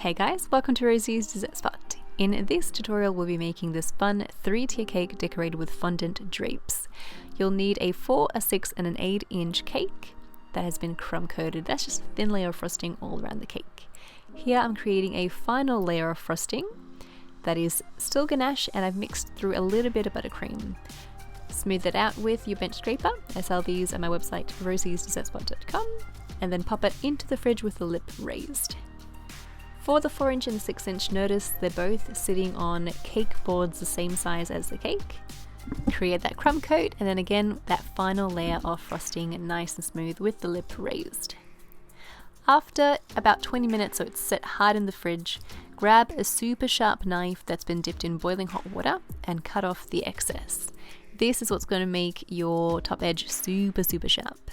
Hey guys, welcome to Rosie's Dessert Spot. In this tutorial we'll be making this fun 3-tier cake decorated with fondant drapes. You'll need a 4, a 6 and an 8-inch cake that has been crumb coated. That's just a thin layer of frosting all around the cake. Here I'm creating a final layer of frosting that is still ganache, and I've mixed through a little bit of buttercream. Smooth it out with your bench scraper. I sell these at my website rosiesdessertspot.com, and then pop it into the fridge with the lip raised. For the 4-inch and the 6-inch, notice they're both sitting on cake boards the same size as the cake. Create that crumb coat, and then again that final layer of frosting nice and smooth with the lip raised. After about 20 minutes, so it's set hard in the fridge, grab a super sharp knife that's been dipped in boiling hot water and cut off the excess. This is what's going to make your top edge super sharp.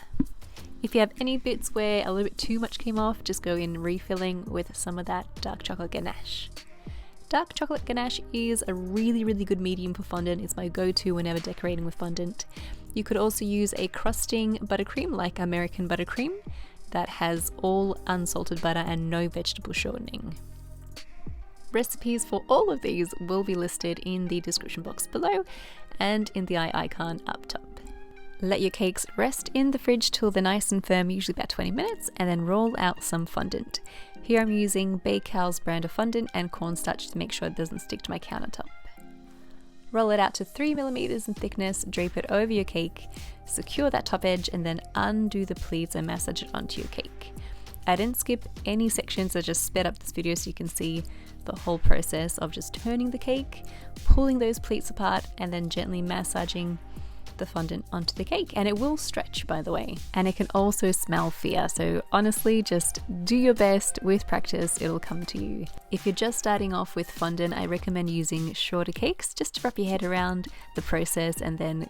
If you have any bits where a little bit too much came off, just go in refilling with some of that dark chocolate ganache. Dark chocolate ganache is a really good medium for fondant. It's my go-to whenever decorating with fondant. You could also use a crusting buttercream like American buttercream that has all unsalted butter and no vegetable shortening. Recipes for all of these will be listed in the description box below and in the eye icon up top. Let your cakes rest in the fridge till they're nice and firm, usually about 20 minutes, and then roll out some fondant. Here I'm using Bakehouse brand of fondant and cornstarch to make sure it doesn't stick to my countertop. Roll it out to 3 millimeters in thickness, drape it over your cake, secure that top edge, and then undo the pleats and massage it onto your cake. I didn't skip any sections, I just sped up this video so you can see the whole process of just turning the cake, pulling those pleats apart, and then gently massaging the fondant onto the cake. And it will stretch, by the way, and it can also smell fierce, so honestly just do your best. With practice it'll come to you. If you're just starting off with fondant, I recommend using shorter cakes just to wrap your head around the process and then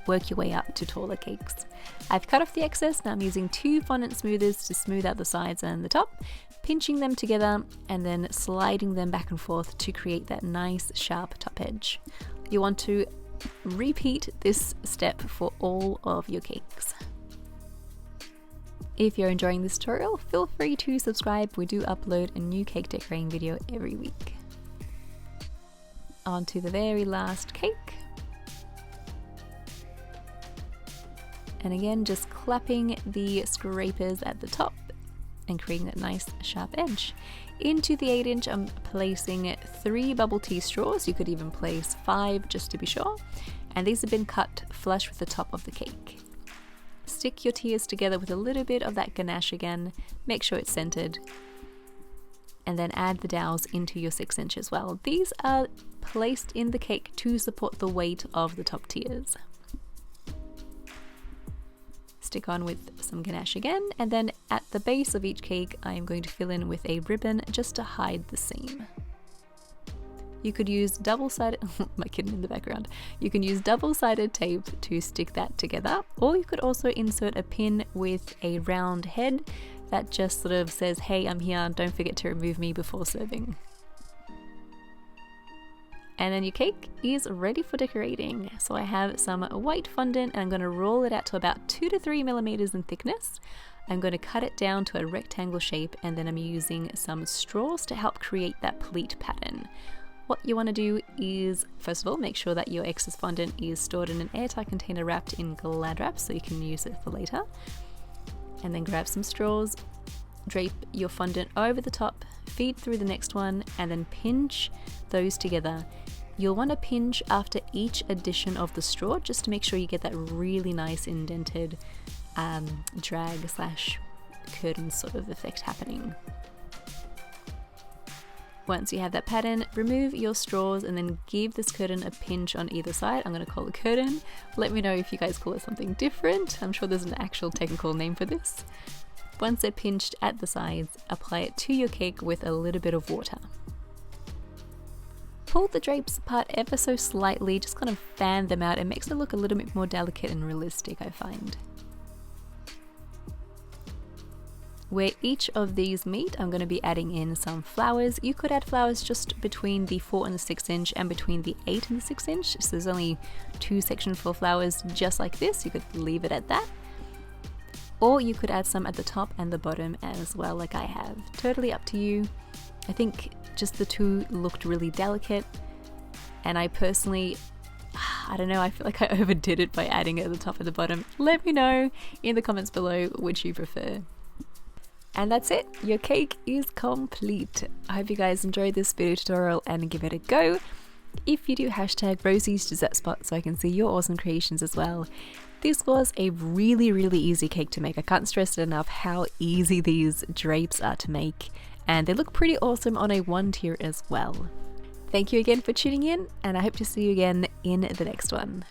work your way up to taller cakes. I've cut off the excess. Now I'm using 2 fondant smoothers to smooth out the sides and the top, pinching them together and then sliding them back and forth to create that nice sharp top edge. You want to repeat this step for all of your cakes. If you're enjoying this tutorial, feel free to subscribe. We do upload a new cake decorating video every week. On to the very last cake. And again, just clapping the scrapers at the top and creating that nice sharp edge. Into the 8-inch, I'm placing 3 bubble tea straws. You could even place 5 just to be sure. And these have been cut flush with the top of the cake. Stick your tiers together with a little bit of that ganache again. Make sure it's centered. And then add the dowels into your 6-inch as well. These are placed in the cake to support the weight of the top tiers. Stick on with some ganache again, and then at the base of each cake I am going to fill in with a ribbon just to hide the seam. You could use double-sided my kitten in the background. You can use double-sided tape to stick that together, or you could also insert a pin with a round head that just sort of says, hey, I'm here, don't forget to remove me before serving. And then your cake is ready for decorating. So I have some white fondant and I'm going to roll it out to about 2 to 3 millimeters in thickness. I'm going to cut it down to a rectangle shape, and then I'm using some straws to help create that pleat pattern. What you want to do is, first of all, make sure that your excess fondant is stored in an airtight container wrapped in Glad wrap so you can use it for later. And then grab some straws, drape your fondant over the top, feed through the next one, and then pinch those together. You'll want to pinch after each addition of the straw just to make sure you get that really nice indented drag slash curtain sort of effect happening. Once you have that pattern, remove your straws and then give this curtain a pinch on either side. I'm going to call it curtain. Let me know if you guys call it something different. I'm sure there's an actual technical name for this. Once they're pinched at the sides, apply it to your cake with a little bit of water. Pull the drapes apart ever so slightly, just kind of fan them out. It makes it look a little bit more delicate and realistic, I find. Where each of these meet, I'm going to be adding in some flowers. You could add flowers just between the 4 and the 6-inch and between the 8 and the 6-inch. So there's only 2 sections for flowers just like this. You could leave it at that. Or you could add some at the top and the bottom as well, like I have. Totally up to you. I think just the two looked really delicate, and I personally, I don't know, I feel like I overdid it by adding it at the top and the bottom. Let me know in the comments below which you prefer. And that's it, your cake is complete. I hope you guys enjoyed this video tutorial and give it a go. If you do, hashtag Rosie's Dessert Spot so I can see your awesome creations as well. This was a really easy cake to make. I can't stress it enough how easy these drapes are to make, and they look pretty awesome on a one tier as well. Thank you again for tuning in, and I hope to see you again in the next one.